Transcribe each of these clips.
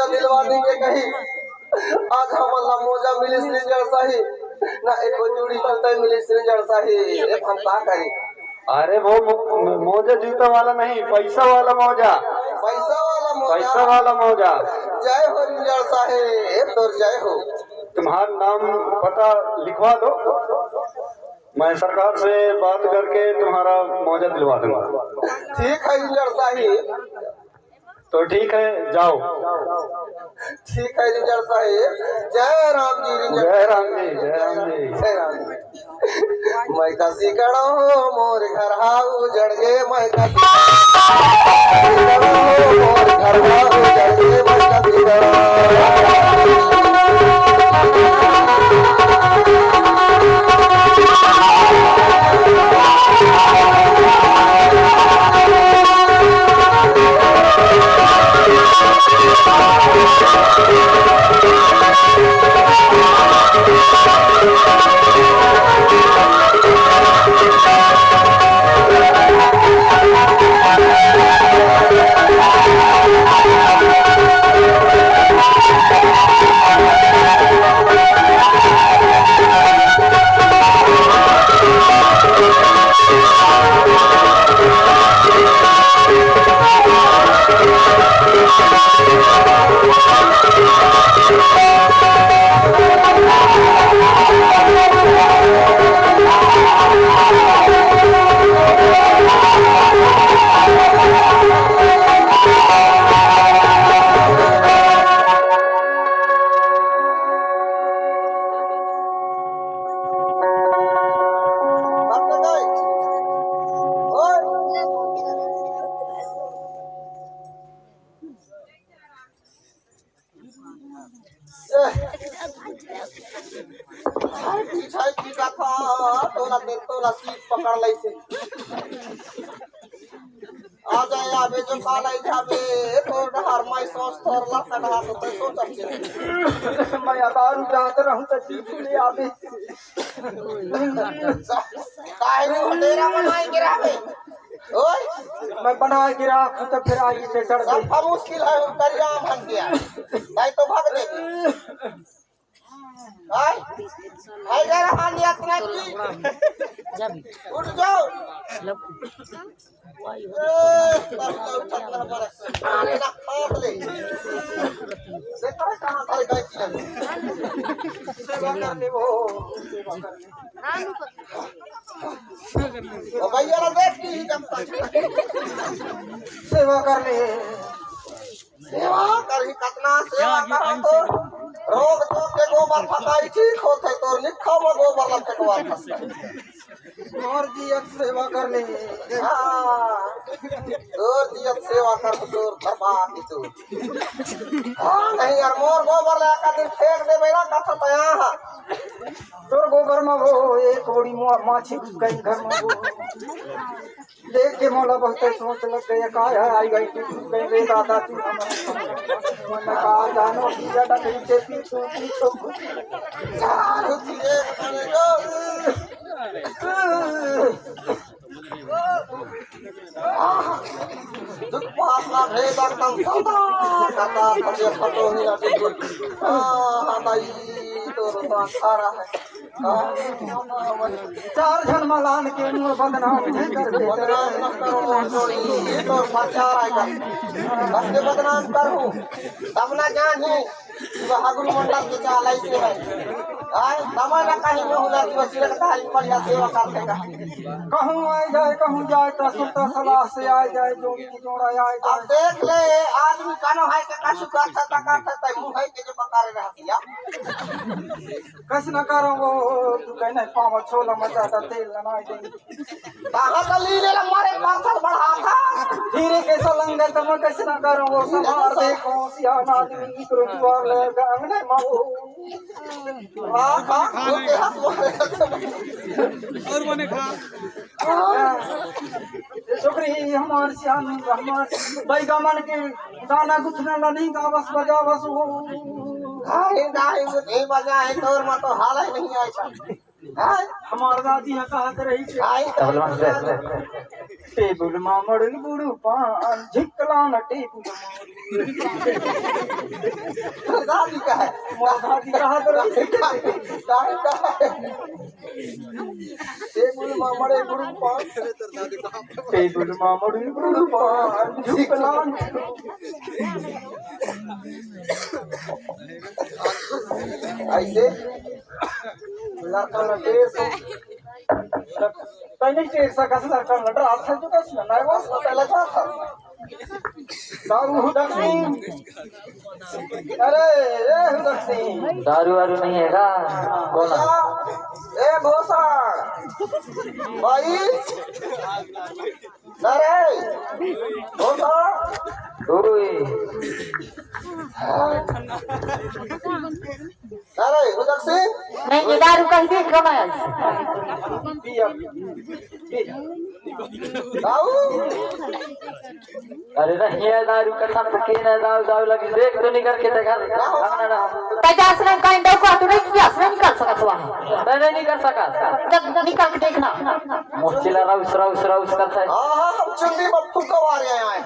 मोजा दिलवा देंगे कहीं। आज हमला मोजा मिली श्रीजड़ सही ना एक जोड़ी चलते मिली श्रीजड़ सही एक हम का करें। अरे वो मोजा जूता वाला नहीं, पैसा वाला मोजा। पैसा वाला मोजा। पैसा वाला मोजा। जय हो श्रीजड़ साहेब, तो जय हो। तुम्हारा नाम पता लिखवा दो, मैं सरकार से बात करके तुम्हारा मौजा दिलवा दूंगा। ठीक है रिंजर साहिब, तो ठीक है जाओ। ठीक है रिंजर साहिब। जय राम जी। जय राम जी, जय राम जी, जय राम जी। मैं कसी कड़ो मोर घर हाउ जड़ गे, मैं कसी कड़ो मोर घर हाउ जड़ गे, मैं कसी कड़ो। पकड़ लै से आ जाए आबे जो काल आई जाबे तोर डहार मैं सोच तोर लता डहार तो तै सोच अच्छे मैं दारू जात रहूं त चीज ले आबे काहे नु डेरा बनाई गिरावे। ओए मैं बनाए गिरा तो फिर आगे से चढ़ गई। सब मुश्किल है करिया बन गया नहीं तो भाग देगी। आई आई जरा हां लिया इतना की उठ जाओ भैया देख सेवा कर ले सेवा कर कितना सेवा करो तो रोग तो के गोबर फटाई ठीक होते तो लिखा में गोबर लग टकवा और जी सेवा कर ले। हां और जी सेवा कर तो दूर धरबा की तू। हां नहीं यार मोर गोबर ले का दिन फेंक दे बेरा कथा तया तोर गोबर में वो एक बड़ी माछी गई घर में वो देख के मोला बहुत सोच लग गया का आई गई गई रे दादा तू मन का जानो की ज्यादा कहीं के पीछे पीछे चार दिए दुख पासना भेद एकदम सदा कथा कजे फटो ही ना बिल्कुल हां भाई तो रोता सारा है चार जन मलान के मुंह बदनाम न करो जोड़ी तो प्रचार आएगा बस के बदनाम करूं तब ना जानी बहादुर मंडल के चालाई से है आए तमाना कहीं में होला कि वसीला का हाल पर या सेवा करते का कहूं आए जाए तो सुनता सलाह से आए जाए जोड़ी की जोड़ा आए अब देख ले आदमी कानो है के कासु करता मुंह है के जो पकारे रहतिया कस न करो वो तू कहना पाव छोला मचाता तेल ना दे कहां का ली ले मारे पाथर बढ़ा था धीरे के सलंग तम कस न करो वो समार देखो सियाना आदमी की रोजगार ले अंगने माओ और बने खा छोकरी हमार श्याम हमार बैगमन के गाना गुथना नहीं गा बस बजा बस वो नहीं बजा है तोर में तो हाल ही नहीं आया हमार दादी कहा रही टेबल मामड़न गुरु पान झिकलान टेबल दादी का है मोघाती रहा तो दादी का है टेबल मामड़े गुरु पान टेबल मामड़न गुरु पान झिकलान ऐसे लड़का ना 150 तने 150 का सरकार लड़ रहा था जो कैसे ना वो पहले था दारू हुदक सिंह अरे ए हुदक सिंह दारू वारू नहीं है का बोला ए भोसा भाई अरे भोसा ओए अरे उधर से नहीं ये दारू कहीं देख कमाया पिया आओ अरे नहीं है दारू का सब के ना दारू दारू लगी देख तो नहीं करके देखा अंगना रहा कैसे ने कहीं दो को तू नहीं किया नहीं कर सकत वहां नहीं कर सका जब निकल के देखना मुश्किल राउस करता है हाँ हम चुंडी बप्पू को आ रहे हैं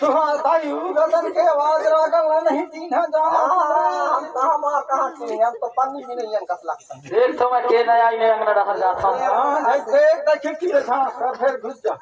हाँ ताई गगन के आवाज रागल नहीं तीन जाना हम कहाँ चुनी हम तो पन्नी भी नहीं हम कसला देख तो मैं के ना आई ने अंगना रहा जाता हूं हाँ देख खिड़की में था फिर घुस जा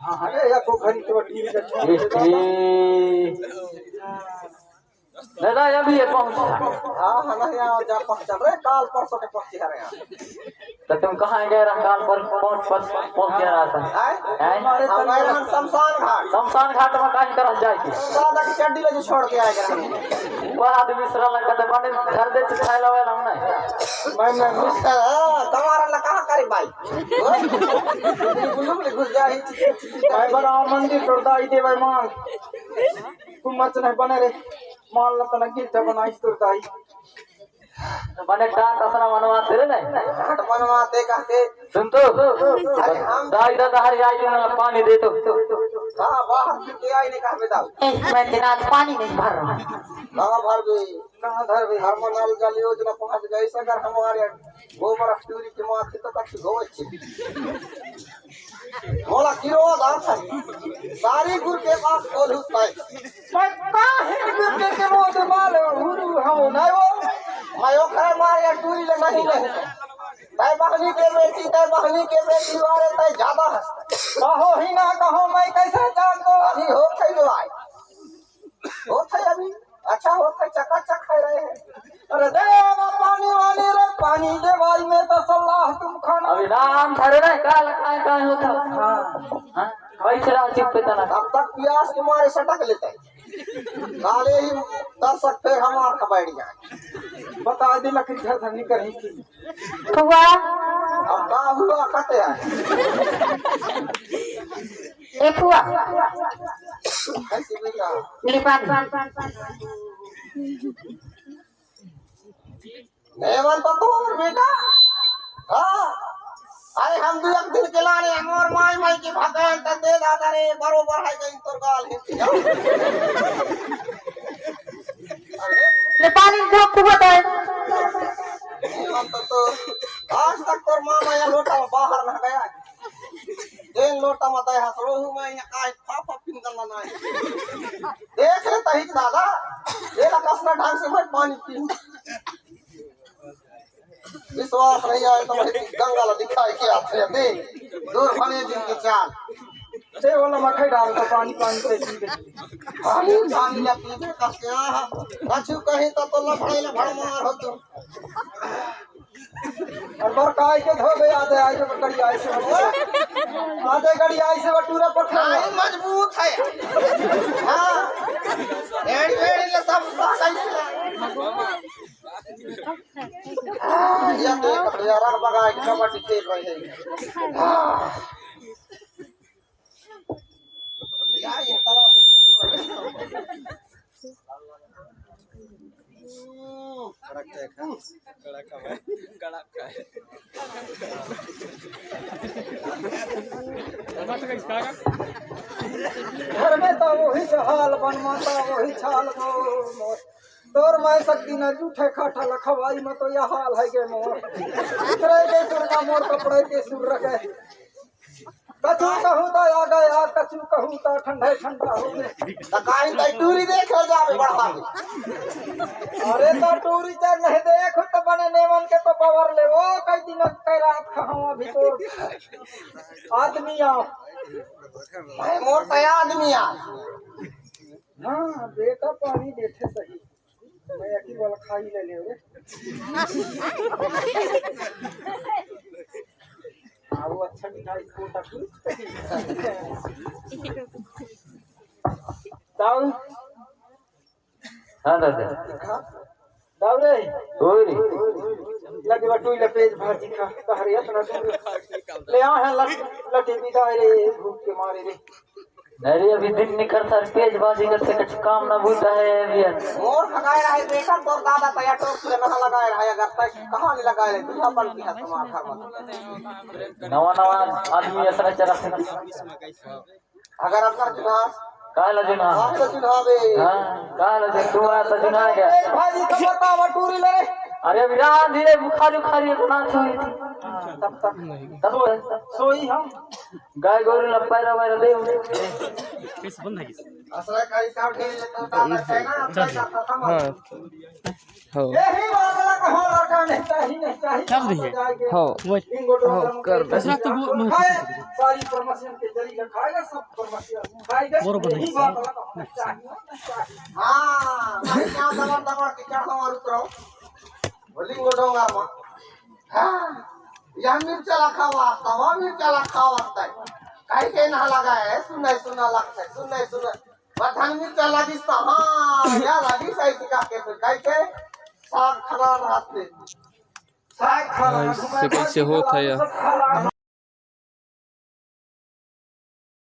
हाँ अरे या को घड़ी तो टीवी देखा दादा अभी ये पहुंचा हाँ नहीं यहाँ जा पहुँच रहे काल परसों के पहुँचे रहे हैं तो तुम कहाँ गए काल पर पहुंच गया रहा था हमारे शमशान घाट में कहीं तरह जाए की दादा की चड्डी ले छोड़ के आएगा वो आदमी सरा लगा तो बने घर दे खाए लवे ना मैं तुम्हारा ना कहाँ करी भाई घुस जाए मैं बड़ा मंदिर तोड़ता ही देवे माल कुमच नहीं बने रे माल लता लगी तो बनाई तोड़ता ही बने डांट असना मनवा तेरे नहीं घाट बनवाते कहते सुन तो दाई दादा हरी आई ना पानी दे तो हाँ बाहर के आई ने कहा बताओ मैं दिन पानी नहीं भर रहा कहाँ भर गई कहाँ धर गई हरमनाल जल योजना पहुँच गई अगर हमारे गोबर टूरी के माथे तो कच्ची धोए बोला किरो दांत सारी गुर के पास बोलू पाए मैं काहे गुर्दे के मोद माल हुरु हम नहीं वो मैं ओखरे मारे टूरी ले नहीं तय बहनी के बेटी वाले तय ज्यादा हंसते कहो ही ना कहो मैं कैसे जान दो अभी हो थे दवाई हो थे अभी अच्छा हो थे चकाचक खा रहे हैं अरे दे पानी वाली रे पानी दे भाई में तो सलाह तुम खाना अभी नाम धरे ना काल काय होता हां वही रहा चुप पे तना अब तक प्यास के मारे सटक लेते हैं काले ही 10 फिर हमार का बैठ जाए बता दे लकड़ी घर धरनी कहीं की हुआ अब का हुआ कहते हैं एक हुआ कैसे बेटा मेरे पास नेवन तो तोर बेटा हाँ अरे हम दो एक दिन के लाने मोर माई की भगवान त दे दादा रे बरोबर है गई तोर गाल ले पानी ड्रॉप हुआ तो हम तो आज तक तोर मामा या लोटा में बाहर ना गया देन लोटा में दे हस रोहू में या काय फाफा पिंगल ना देख ले तही दादा ये ना कसना ढंग से मैं पानी पी विश्वास नहीं आए तो गंगा ला दिखाई के आते हैं दे दूर भले दिन की चाल से वाला मखई डाल तो पानी से पी दे पानी ला पी दे कसके कछु कहीं तो लफड़े मार हो तू और बरकाई के धो गए आधे आई से गड़ी आई से आधे गड़ी आई से बटूरा पकड़ा मजबूत है हां एड़ी ले सब या देख बढ़िया रंग बगाए कबड्डी खेल रही है या ये घर में तो वही हाल बनवाता वही छाल वो तोर मैं सकती न जूठे खाठा लखवाई में तो यह हाल है के मोर इतरे के सुर का मोर कपड़े के सुर रखे कछु कहूँ तो आ गया, कछु कहूँ तो ठंडा ठंडा हो गए। तो काहे तो टूरी देखे जावे बढ़ा दे। अरे तो टूरी चल नहीं देखो तो बने नेवन के तो पावर ले वो कई दिन कई रात खाऊं अभी तो आदमी आओ। मैं मोर तया आदमी आ। हाँ बेटा पानी देते सही मैं एक ही वाला खाई ले ले रे। हाँ वो अच्छा मिठाई कोटा कुछ दाऊ हाँ दादा दाऊ रे ओए रे लगे बटुई ले पेज भाजी खा तहरे अपना ले आ है लटी बिदाई रे भूख के मारे रे। अरे अभी दिन निकलता है तेज बाजी करते कुछ काम ना भूलता है अभी मोर लगाए रहे बेटा तोर दादा तया टोक से ना लगाए रहे अगर तय कहां नहीं लगाए रहे दूसरा पल की है तुम्हारा घर में नवा नवा आदमी ऐसा चला अगर अपना जुनास काला जुना आके तो जुनावे हाँ काला जुना तू आया तो जुना गया भाजी का बता बटूरी ले रे। अरे अभी रात धीरे बुखारी बुखारी इतना सोई थी तब सोई हम गाय गोरू ला पैरा वैरा दे असला करी साहब ढेर लेता दादा है ना पैसा खत्म हो यही वाला कहो लड़का नहीं चाहिए चल रही है हो कर बस तो सारी प्रमोशन के जरिए खाएगा सब प्रमोशन खाएगा यही बात हां मैं क्या दबा के क्या हमार उतरो बोली गोडोंगा मां हां या मिर्चा खावा तवा मिर्चा खावा तय काहे के ना लगा है सुना लगता है सुना बथन मिर्चा लगी तो हां या लगी सही का के काहे के साग खरा रहते साग खाना कैसे होता है